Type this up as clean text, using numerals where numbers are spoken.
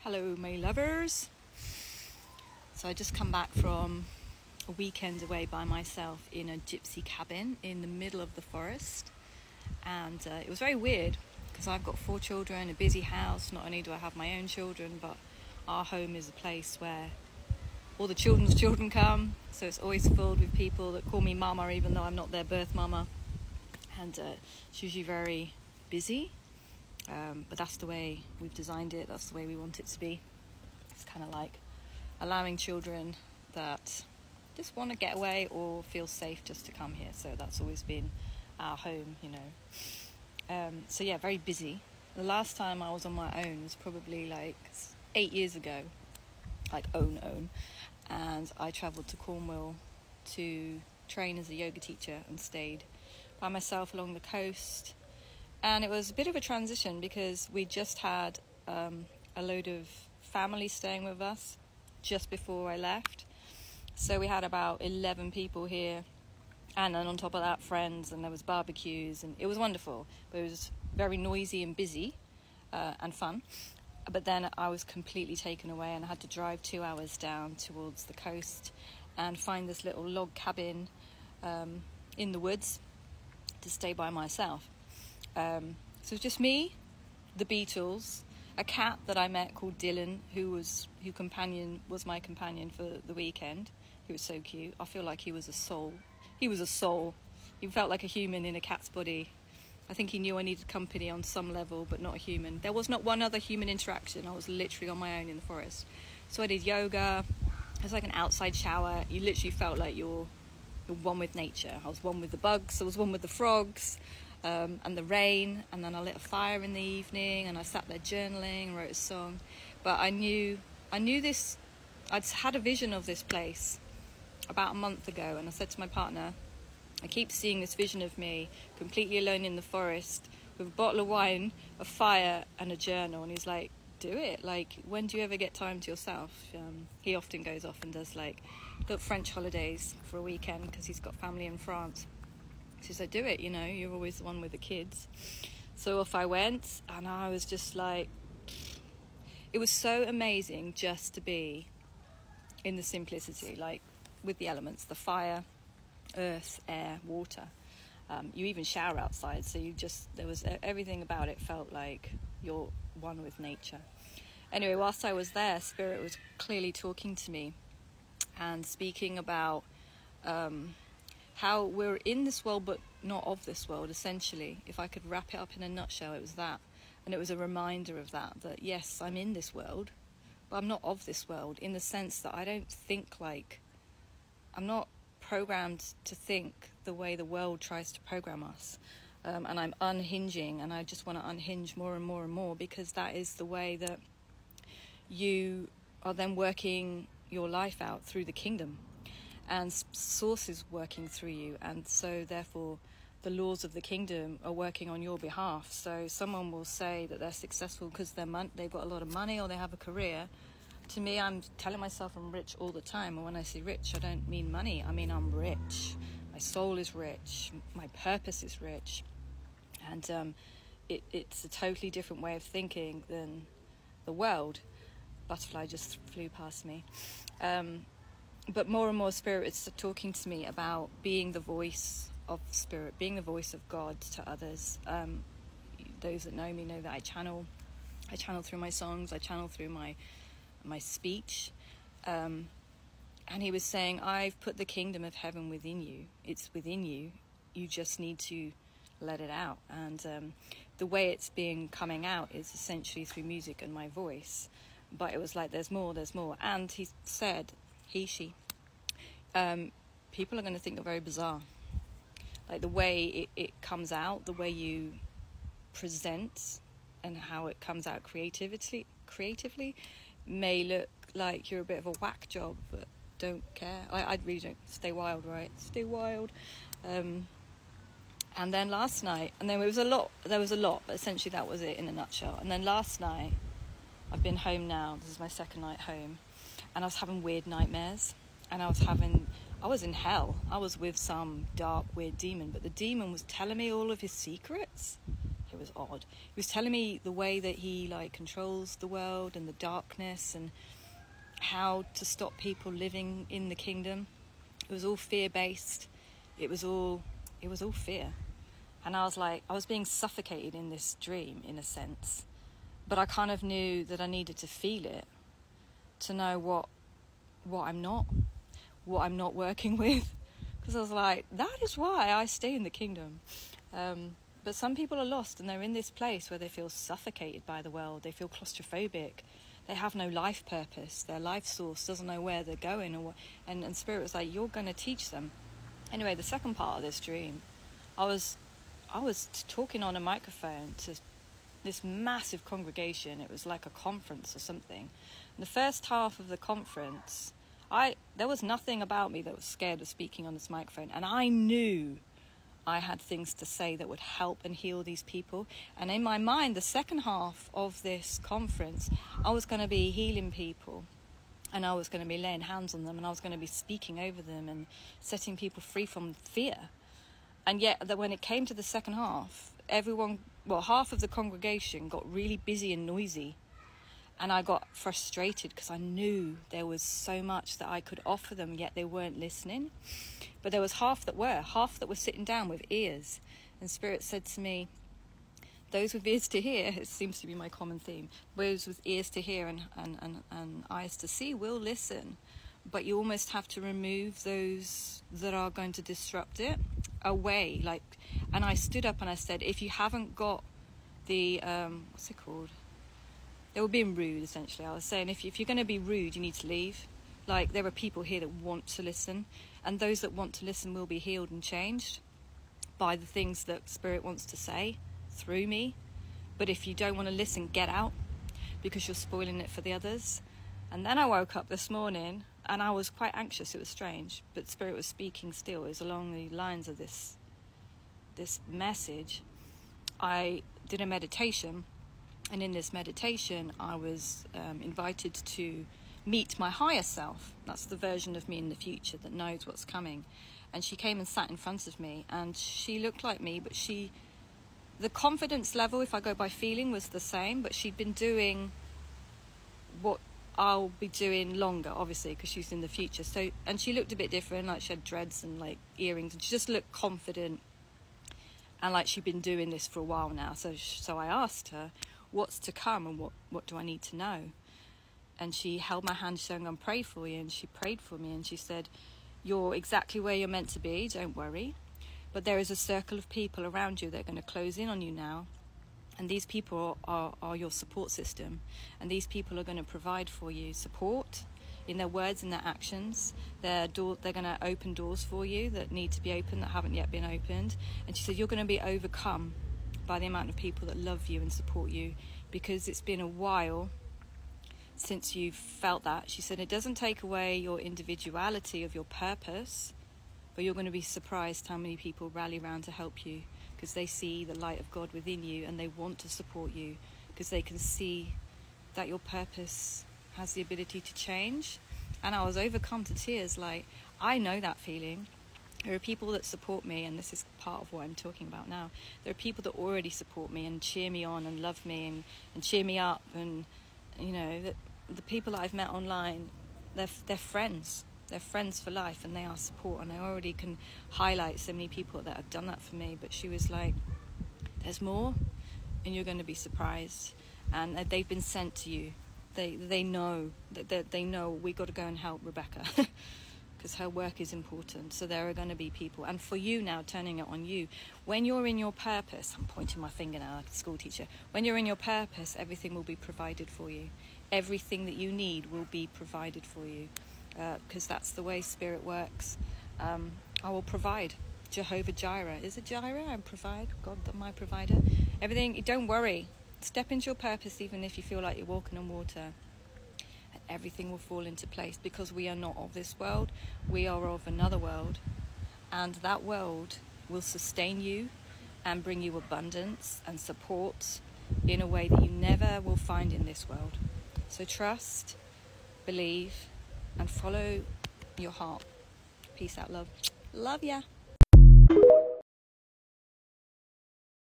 Hello, my lovers. So I just come back from a weekend away by myself in a gypsy cabin in the middle of the forest, and it was very weird because I've got 4 children, a busy house. Not only do I have my own children, but our home is a place where all the children's children come, so it's always filled with people that call me mama even though I'm not their birth mama, and it's usually very busy. But that's the way we've designed it, that's the way we want it to be. It's kind of like allowing children that just want to get away or feel safe just to come here. So that's always been our home, you know. So yeah, very busy. The last time I was on my own was probably like 8 years ago, like own. And I travelled to Cornwall to train as a yoga teacher and stayed by myself along the coast. And it was a bit of a transition because we just had a load of family staying with us just before I left. So we had about 11 people here, and then on top of that friends, and there was barbecues, and it was wonderful. But it was very noisy and busy and fun. But then I was completely taken away, and I had to drive 2 hours down towards the coast and find this little log cabin in the woods to stay by myself. So it was just me, the Beatles, a cat that I met called Dylan, who was my companion for the weekend. He was so cute. I feel like he was a soul. He was a soul. He felt like a human in a cat's body. I think he knew I needed company on some level, but not a human. There was not one other human interaction. I was literally on my own in the forest. So I did yoga. It was like an outside shower. You literally felt like you're one with nature. I was one with the bugs. I was one with the frogs. And the rain, and then I lit a fire in the evening, and I sat there journaling, wrote a song. But I knew this. I'd had a vision of this place about a month ago, and I said to my partner, I keep seeing this vision of me completely alone in the forest with a bottle of wine, a fire, and a journal. And he's like, do it. Like, when do you ever get time to yourself? He often goes off and does like little French holidays for a weekend because he's got family in France. She said, do it, you know, you're always the one with the kids. So off I went, and I was just like, it was so amazing just to be in the simplicity, like with the elements, the fire, earth, air, water. You even shower outside, so there was everything about it felt like you're one with nature. Anyway, whilst I was there, Spirit was clearly talking to me and speaking about how we're in this world but not of this world, essentially. If I could wrap it up in a nutshell, it was that. And it was a reminder of that yes, I'm in this world, but I'm not of this world, in the sense that I don't think like, I'm not programmed to think the way the world tries to program us. And I'm unhinging, and I just want to unhinge more and more and more, because that is the way that you are then working your life out through the kingdom. And source is working through you, and so therefore the laws of the kingdom are working on your behalf. So someone will say that they're successful because they've got a lot of money or they have a career. To me, I'm telling myself I'm rich all the time, and when I say rich, I don't mean money. I mean I'm rich. My soul is rich. My purpose is rich, and it's a totally different way of thinking than the world. Butterfly just flew past me. But more and more Spirit is talking to me about being the voice of Spirit, being the voice of God to others. Those that know me know that I channel through my songs, I channel through my speech. And he was saying, I've put the kingdom of heaven within you. It's within you. You just need to let it out. And the way it's coming out is essentially through music and my voice. But it was like, there's more. And he said, she, people are going to think you're very bizarre. Like the way it comes out, the way you present and how it comes out creatively may look like you're a bit of a whack job, but don't care. I really don't. Stay wild, right? Stay wild. And then last night, and then there was a lot, but essentially that was it in a nutshell. And then last night, I've been home now, this is my second night home, and I was having weird nightmares, and I was in hell. I was with some dark, weird demon, but the demon was telling me all of his secrets. It was odd. He was telling me the way that he like controls the world and the darkness and how to stop people living in the kingdom. It was all fear-based. It was all fear. And I was being suffocated in this dream, in a sense. But I kind of knew that I needed to feel it to know what I'm not working with. Because I was like, that is why I stay in the kingdom. But some people are lost, and they're in this place where they feel suffocated by the world. They feel claustrophobic. They have no life purpose. Their life source doesn't know where they're going. And Spirit was like, you're going to teach them. Anyway, the second part of this dream, I was talking on a microphone to this massive congregation. It was like a conference or something. And the first half of the conference, there was nothing about me that was scared of speaking on this microphone. And I knew I had things to say that would help and heal these people. And in my mind, the second half of this conference, I was going to be healing people. And I was going to be laying hands on them. And I was going to be speaking over them and setting people free from fear. And yet, when it came to the second half, half of the congregation got really busy and noisy. And I got frustrated because I knew there was so much that I could offer them, yet they weren't listening. But there was half that were sitting down with ears. And Spirit said to me, those with ears to hear, it seems to be my common theme, those with ears to hear and eyes to see will listen. But you almost have to remove those that are going to disrupt it away. And I stood up and I said, if you haven't got the, what's it called? They were being rude, essentially. I was saying, if you're going to be rude, you need to leave. Like, there are people here that want to listen, and those that want to listen will be healed and changed by the things that Spirit wants to say through me. But if you don't want to listen, get out, because you're spoiling it for the others. And then I woke up this morning, and I was quite anxious. It was strange, but Spirit was speaking still. It was along the lines of this message. I did a meditation. And in this meditation, I was invited to meet my higher self. That's the version of me in the future that knows what's coming. And she came and sat in front of me, and she looked like me, but the confidence level, if I go by feeling, was the same, but she'd been doing what I'll be doing longer, obviously, because she's in the future. So, and she looked a bit different, like she had dreads and like earrings, and she just looked confident, and like she'd been doing this for a while now. So I asked her, what's to come, and what do I need to know? And she held my hand, saying, I'm going to pray for you. And she prayed for me, and she said, you're exactly where you're meant to be, don't worry. But there is a circle of people around you that are going to close in on you now. And these people are your support system. And these people are going to provide for you support in their words and their actions. They're going to open doors for you that need to be opened, that haven't yet been opened. And she said, you're going to be overcome by the amount of people that love you and support you, because it's been a while since you've felt that. She said, it doesn't take away your individuality of your purpose, but you're going to be surprised how many people rally around to help you, because they see the light of God within you, and they want to support you because they can see that your purpose has the ability to change. And I was overcome to tears. Like, I know that feeling. There are people that support me, and this is part of what I'm talking about now. There are people that already support me and cheer me on and love me and cheer me up. And, you know, the people that I've met online, they're friends. They're friends for life, and they are support. And I already can highlight so many people that have done that for me. But she was like, there's more, and you're going to be surprised. And they've been sent to you. They know that they know we got to go and help Rebecca. Because her work is important. So there are going to be people. And for you now, turning it on you, when you're in your purpose, I'm pointing my finger now like a school teacher, when you're in your purpose, everything will be provided for you. Everything that you need will be provided for you, because that's the way Spirit works. I will provide. Jehovah Jireh. Is it Jireh? I provide. God, my provider. Everything, don't worry. Step into your purpose, even if you feel like you're walking on water. Everything will fall into place, because we are not of this world, we are of another world, and that world will sustain you and bring you abundance and support in a way that you never will find in this world. So trust, believe, and follow your heart. Peace out, love. Love ya.